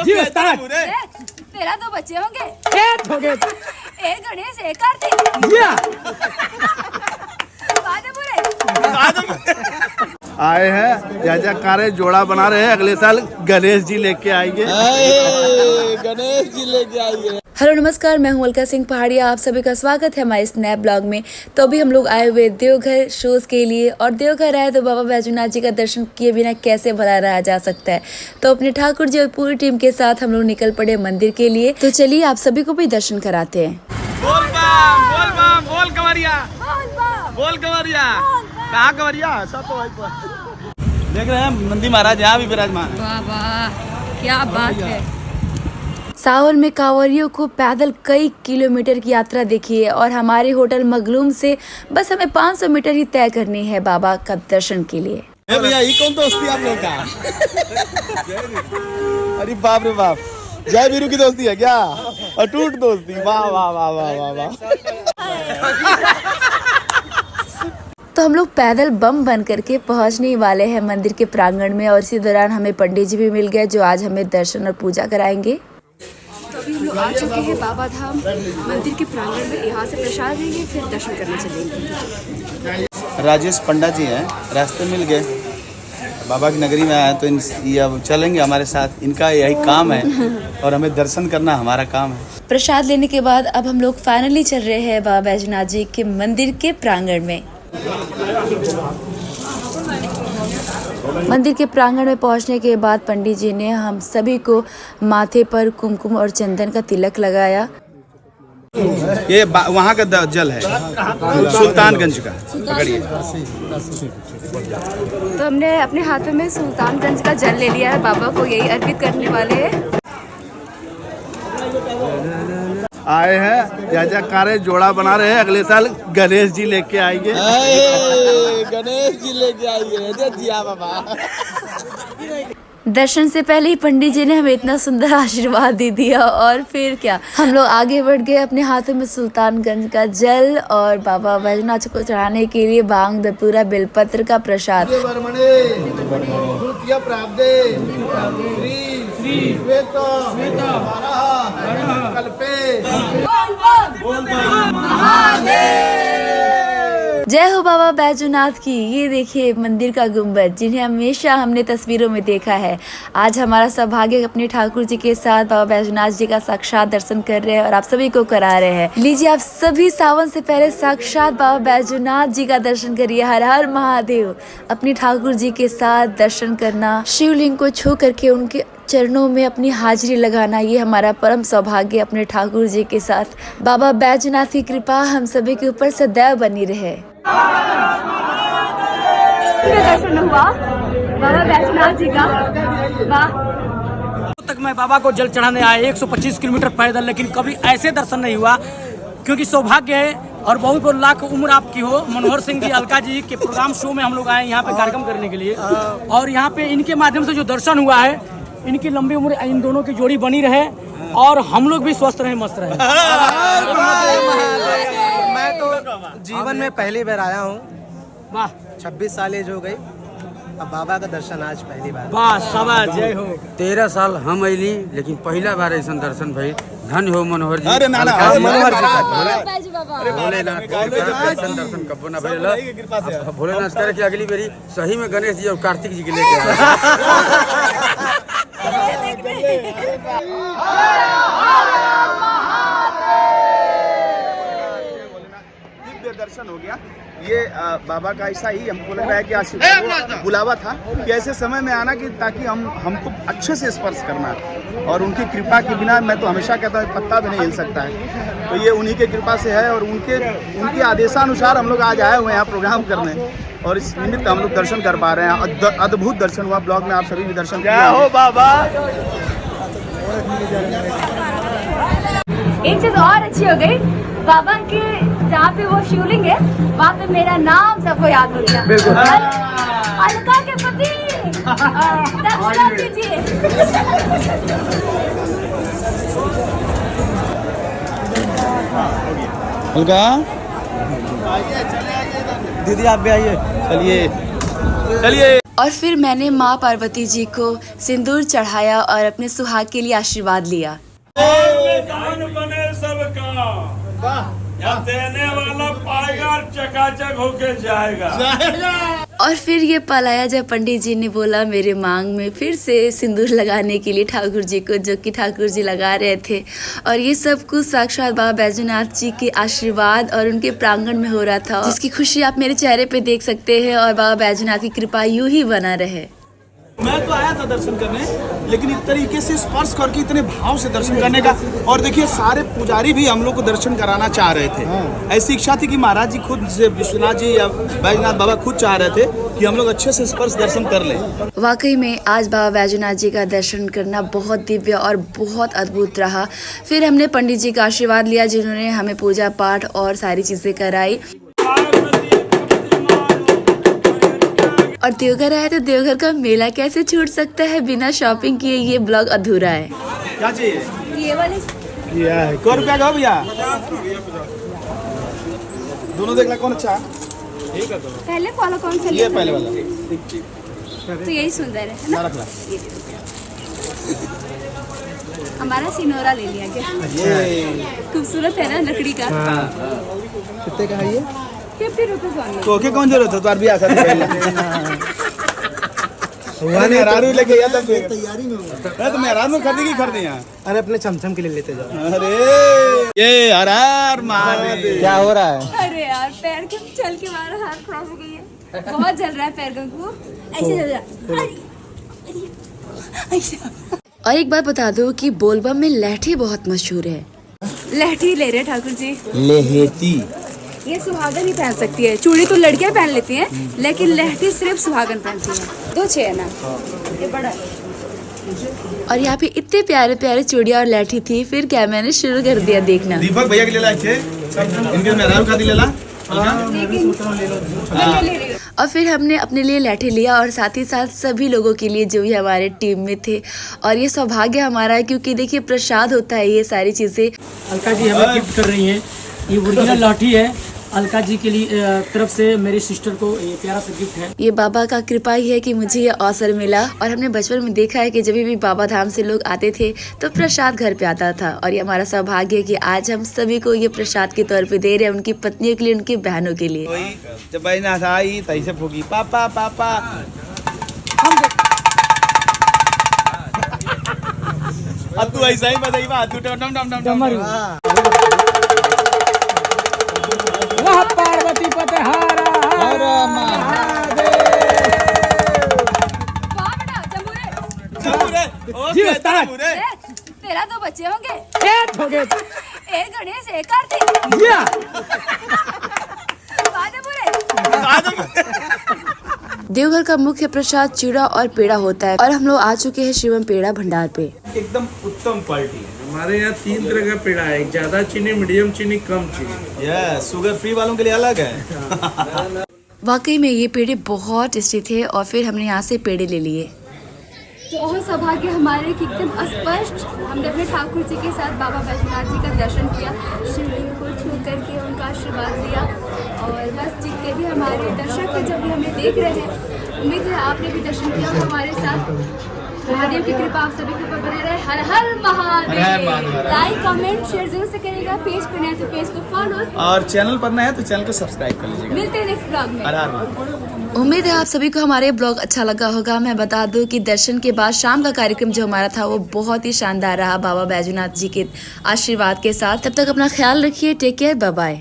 जी उस्ताद। तेरा दो बच्चे होंगे, एक हो गए। एक गणेश एक कार्तिक। या वादे बुरे। आए हैं जयकारे जोड़ा बना रहे हैं, अगले साल गणेश जी लेके आएंगे। गणेश जी लेके आएंगे। हेलो नमस्कार, मैं हूं अलका सिंह पहाड़िया। आप सभी का स्वागत है हमारे इस नए ब्लॉग में। तो अभी हम लोग आए हुए देवघर शोज के लिए, और देवघर आए तो बाबा बैजूनाथ जी का दर्शन किए बिना कैसे भला रहा जा सकता है। तो अपने ठाकुर जी और पूरी टीम के साथ हम लोग निकल पड़े मंदिर के लिए। तो चलिए आप सभी को भी दर्शन कराते हैं। बोल बम बोल कवरिया, बोल कवरिया। कहाँ कवरिया? सब तो वहीं पर देख रहे हैं नंदी महाराज यहाँ भी विराजमान है। वाह वाह, क्या बात है। सावन में कांवरियों को पैदल कई किलोमीटर की यात्रा देखी है, और हमारे होटल मगलूम से बस हमें 500 मीटर ही तय करनी है बाबा का दर्शन के लिए। भैया ये कौन दोस्ती आप लोग का? अरे बाप रे बाप, जय वीरू की दोस्ती है क्या? अटूट दोस्ती, वाह वाह वाह वाह वाह वाह। तो हम लोग पैदल बम बन करके पहुंचने वाले हैं मंदिर के प्रांगण में, और इसी दौरान हमें पंडित जी भी मिल गए जो आज हमें दर्शन और पूजा कराएंगे। तो अभी हम लोग आ चुके हैं बाबा धाम मंदिर के प्रांगण में। यहाँ से प्रसाद लेंगे, फिर दर्शन करने चलेंगे। राजेश पंडा जी हैं, रास्ते मिल गए, बाबा की नगरी में आए तो ये अब चलेंगे हमारे साथ। इनका यही काम है और हमें दर्शन करना हमारा काम है। प्रसाद लेने के बाद अब हम लोग फाइनली चल रहे हैं बाबा बैजूनाथ जी के मंदिर के प्रांगण में। मंदिर के प्रांगण में पहुंचने के बाद पंडित जी ने हम सभी को माथे पर कुमकुम और चंदन का तिलक लगाया। ये वहाँ का जल है, सुल्तानगंज का। पकड़िए। तो हमने अपने हाथों में सुल्तानगंज का जल ले लिया है, बाबा को यही अर्पित करने वाले हैं। आए हैं जयकारे जोड़ा बना रहे हैं, अगले साल गणेश जी लेके आएंगे। गणेश जी लेके आएंगे दिया बाबा। दर्शन से पहले ही पंडित जी ने हमें इतना सुंदर आशीर्वाद दे दिया, और फिर क्या हम लोग आगे बढ़ गए अपने हाथों में सुल्तानगंज का जल और बाबा बैजूनाथ को चढ़ाने के लिए भांग धतूरा बेलपत्र का प्रसाद। जय हो बाबा बैजूनाथ की। ये देखिए मंदिर का गुंबद, जिन्हें हमेशा हमने तस्वीरों में देखा है। आज हमारा सौभाग्य अपने ठाकुर जी के साथ बाबा बैजूनाथ जी का साक्षात दर्शन कर रहे हैं, और आप सभी को करा रहे हैं। लीजिए आप सभी सावन से पहले साक्षात बाबा बैजूनाथ जी का दर्शन करिए। हर हर महादेव। अपने ठाकुर जी के साथ दर्शन करना, शिवलिंग को छू करके उनके चरणों में अपनी हाजिरी लगाना, ये हमारा परम सौभाग्य। अपने ठाकुर जी के साथ बाबा बैजूनाथ की कृपा हम सभी के ऊपर सदैव बनी रहे। दर्शन हुआ बाबा बैजूनाथ जी का। वाह। तक मैं बाबा को जल चढ़ाने आया 125 किलोमीटर पैदल, लेकिन कभी ऐसे दर्शन नहीं हुआ, क्योंकि सौभाग्य है और बहुत बहुत लाख उम्र आपकी हो। मनोहर सिंह जी अलका जी के प्रोग्राम शो में हम लोग आए यहाँ पे कार्यक्रम करने के लिए, और यहाँ पे इनके माध्यम से जो दर्शन हुआ है, इनकी लंबी उम्र इन दोनों की जोड़ी बनी रहे, और हम लोग भी स्वस्थ रहे, मस्त रहे। मैं तो जीवन में पहली बार आया हूँ। वाह, 26 साल एज हो गई, अब बाबा का दर्शन आज पहली बार। वाह, शाबाश, जय हो। 13 साल हम अली, लेकिन पहला बार ऐसा दर्शन भाई। धन्य हो मनोहर जी। अरे नाना, मनोहर जी बाबा भोलेनाथ ऐसा दर्शन कबो ना भइल। भोलेनाथ करे कि अगली बारी सही में गणेश जी और कार्तिक जी के लेके आए। दर्शन हो गया। ये बाबा का ऐसा ही हमको लग रहा है कि आशीर्वाद बुलावा था कि ऐसे समय में आना, कि ताकि हमको अच्छे से स्पर्श करना, और उनकी कृपा के बिना मैं तो हमेशा कहता हूँ पत्ता भी नहीं हिल सकता है। तो ये उन्हीं के कृपा से है, और उनके आदेशानुसार हम लोग आज आए हुए हैं यहाँ प्रोग्राम करने, और इस निमित्त हम लोग दर्शन कर पा रहे हैं। अद्भुत दर्शन हुआ। ब्लॉग में आप सभी भी दर्शन किया हो बाबा। एक चीज और अच्छी हो गई, बाबा के जहाँ पे वो शिवलिंग है, वहाँ पे मेरा नाम सबको याद हो गया। अलका के पति दर्शन कीजिए। अलका दीदी आप भी आइए। चलिए चलिए। और फिर मैंने माँ पार्वती जी को सिंदूर चढ़ाया और अपने सुहाग के लिए आशीर्वाद लिया। दान बने सबका, या देने वाला पाएगा और चकाचक होके जाएगा। और फिर ये पल आया जब पंडित जी ने बोला मेरे मांग में फिर से सिंदूर लगाने के लिए ठाकुर जी को, जो कि ठाकुर जी लगा रहे थे। और ये सब कुछ साक्षात बाबा बैजूनाथ जी के आशीर्वाद और उनके प्रांगण में हो रहा था, जिसकी खुशी आप मेरे चेहरे पे देख सकते हैं। और बाबा बैजूनाथ की कृपा यूं ही बना रहे। मैं तो आया था दर्शन करने, लेकिन इस तरीके से स्पर्श करके इतने भाव से दर्शन करने का, और देखिए सारे पुजारी भी हम लोग को दर्शन कराना चाह रहे थे। ऐसी इच्छा थी कि महाराज जी खुद से, विश्वनाथ जी या बैजनाथ बाबा खुद चाह रहे थे कि हम लोग अच्छे से स्पर्श दर्शन कर लें। वाकई में आज बाबा बैजूनाथ जी का दर्शन करना बहुत दिव्य और बहुत अद्भुत रहा। फिर हमने पंडित जी का आशीर्वाद लिया, जिन्होंने हमें पूजा पाठ और सारी चीजें कराई। और देवघर आए तो देवघर का मेला कैसे छूट सकता है, बिना शॉपिंग किए ये ब्लॉग अधूरा है। क्या चाहिए? ये वाले ₹1 रुपया का भैया, दोनों देखना कौन अच्छा है? पहले वाला कौन सा? ये पहले वाला तो यही सुंदर है ना? रख ला। हमारा सिनोरा ले लिया क्या? खूबसूरत है ना लकड़ी का। कितने का है ये? 50 रुपीज वाली। तो ओके कौन जरूरत है? तो भी आ सकते मेहरारू लेके गया था तैयारी में हूँ। मैं तो मेहरारू खरीदी खरीदी यहाँ। अरे अपने चमचम के लिए लेते जाओ। अरे ये हर हर महादेव। क्या हो रहा है? अरे यार पैर के चल के हमारा हाथ खराब हो गई है, बहुत जल रहा है पैर का। वो ऐसे जल रहा है। ऐसे। और एक बात बता दूं कि बोलबम में लहठी बहुत मशहूर है। लहठी ले रहे ठाकुर जी। लेहेती। ये सुहागन ही पहन सकती है, चूड़ी तो लड़कियां पहन लेती हैं, लेकिन लहठी सिर्फ सुहागन पहनती है। 2 चेन है, ये बड़ा है। और यहाँ पे इतने प्यारे प्यारे चूड़ियाँ और लहठी थी। फिर क्या मैंने शुरू कर दिया देखना। दीपक भैया के ले ला, इनके मेहरारू खाती ले ला। और फिर हमने अपने लिए लहठी लिया और साथ ही साथ सभी लोगों के लिए जो भी हमारे टीम में थे। और ये सौभाग्य हमारा है, क्योंकि देखिए प्रसाद होता है ये सारी चीजें। अलका जी हमें गिफ्ट कर रही हैं, ये ओरिजिनल लाठी है। अलका जी के लिए तरफ से मेरी सिस्टर को ये प्यारा सा गिफ्ट है। ये बाबा का कृपा ही है कि मुझे ये अवसर मिला। और हमने बचपन में देखा है कि जब भी बाबा धाम से लोग आते थे तो प्रसाद घर पे आता था। और ये हमारा सौभाग्य है कि आज हम सभी को ये प्रसाद के तौर पे दे रहे हैं, उनकी पत्नियों के लिए, उनकी बहनों के लिए। जब बैजनाथ आई तही से फूकी पापा पापा। अब तू ऐसा ही बताई बात, तू डम डम डम डम। वाह पार्वती पतहारा हर महादेव। वाह बेटा, जम्बूरे। जी उस्ताद। तेरा 2 बच्चे होंगे। एक हो गए। एक गणेश, एक कार्तिक। या। वाह जम्बूरे। देवघर का मुख्य प्रसाद चूड़ा और पेड़ा होता है। और हम लोग आ चुके हैं शिवम पेड़ा भंडार पे। एकदम उत्तम क्वालिटी है। हमारे यहाँ 3 तरह का पेड़ा है, एक ज्यादा चीनी, मीडियम चीनी, कम चीनी। यस, शुगर फ्री वालों के लिए अलग है। वाकई में ये पेड़े बहुत टेस्टी थे। और फिर हमने यहाँ से पेड़े ले लिए। तो और सौभाग्य हमारे कि एकदम स्पष्ट हमने अपने ठाकुर जी के साथ बाबा बैजनाथ जी का दर्शन किया, शिवलिंग को छू करके उनका आशीर्वाद लिया। और बस जितने भी हमारे दर्शक हैं जब भी हमें देख रहे हैं, उम्मीद है आपने भी दर्शन किया हो हमारे साथ। महादेव की कृपा आप सभी के ऊपर बने रहे। हर हर महादेव। लाइक कमेंट शेयर जरूर से करिएगा। पेज पर नए तो पेज को फॉलो, और चैनल पर नए हैं तो चैनल को सब्सक्राइब कर लीजिएगा। मिलते हैं नेक्स्ट ब्लॉग में। हर हर महादेव। उम्मीद है आप सभी को हमारे ब्लॉग अच्छा लगा होगा। मैं बता दूं कि दर्शन के बाद शाम का कार्यक्रम जो हमारा था वो बहुत ही शानदार रहा, बाबा बैजूनाथ जी के आशीर्वाद के साथ। तब तक अपना ख्याल रखिए। Take care, bye bye.